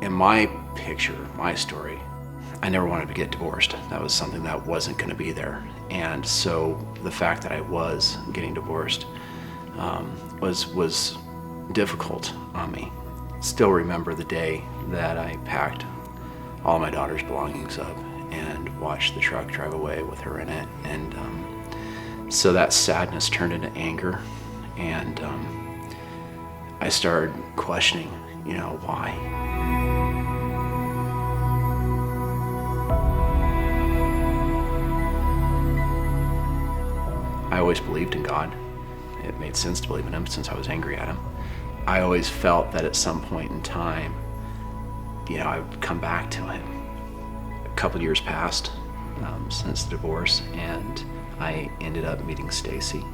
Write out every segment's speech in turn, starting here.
In my picture, my story, I never wanted to get divorced. That was something that wasn't going to be there. And so the fact that I was getting divorced was difficult on me. Still remember the day that I packed all my daughter's belongings up and watched the truck drive away with her in it. And so that sadness turned into anger, and I started questioning, why? I always believed in God. It made sense to believe in him since I was angry at him. I always felt that at some point in time, I would come back to him. A couple years passed since the divorce, and I ended up meeting Stacy.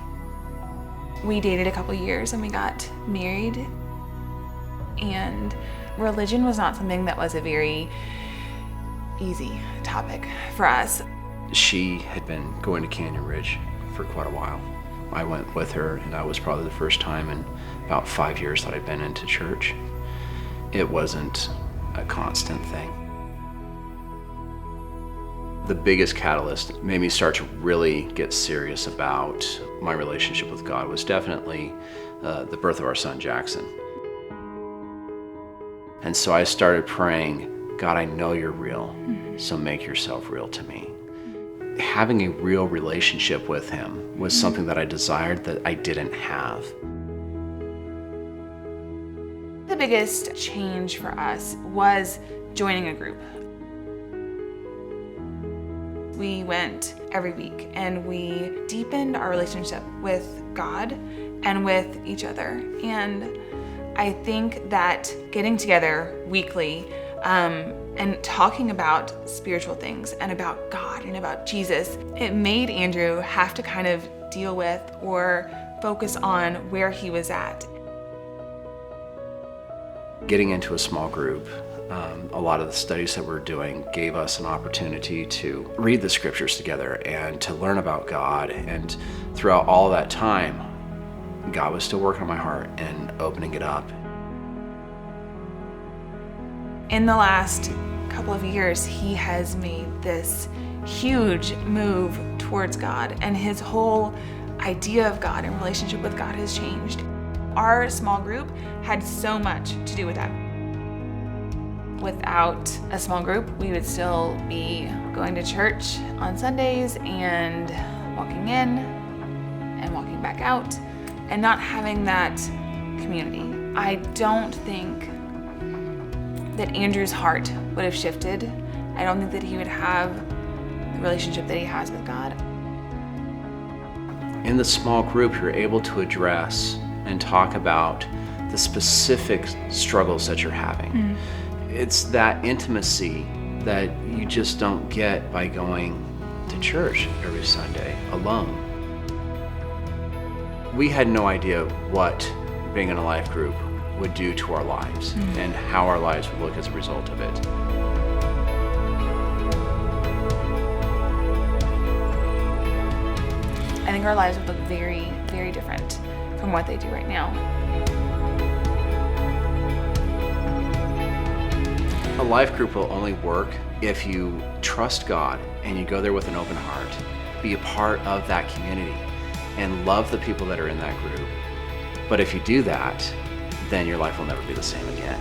We dated a couple years and we got married, and religion was not something that was a very easy topic for us. She had been going to Canyon Ridge for quite a while. I went with her, and that was probably the first time in about 5 years that I'd been into church. It wasn't a constant thing. The biggest catalyst made me start to really get serious about my relationship with God was definitely the birth of our son, Jackson. And so I started praying, God, I know you're real, so make yourself real to me. Having a real relationship with him was something that I desired that I didn't have. The biggest change for us was joining a group. We went every week and we deepened our relationship with God and with each other. And I think that getting together weekly and talking about spiritual things and about God and about Jesus, it made Andrew have to kind of deal with or focus on where he was at. Getting into a small group, a lot of the studies that we're doing gave us an opportunity to read the scriptures together and to learn about God. And throughout all that time, God was still working on my heart and opening it up. In the last couple of years, he has made this huge move towards God, and his whole idea of God and relationship with God has changed. Our small group had so much to do with that. Without a small group, we would still be going to church on Sundays and walking in and walking back out and not having that community. I don't think that Andrew's heart would have shifted. I don't think that he would have the relationship that he has with God. In the small group, you're able to address and talk about the specific struggles that you're having. It's that intimacy that you just don't get by going to church every Sunday alone. We had no idea what being in a life group would do to our lives and how our lives would look as a result of it. I think our lives would look very, very different from what they do right now. A life group will only work if you trust God and you go there with an open heart, be a part of that community, and love the people that are in that group. But if you do that, then your life will never be the same again.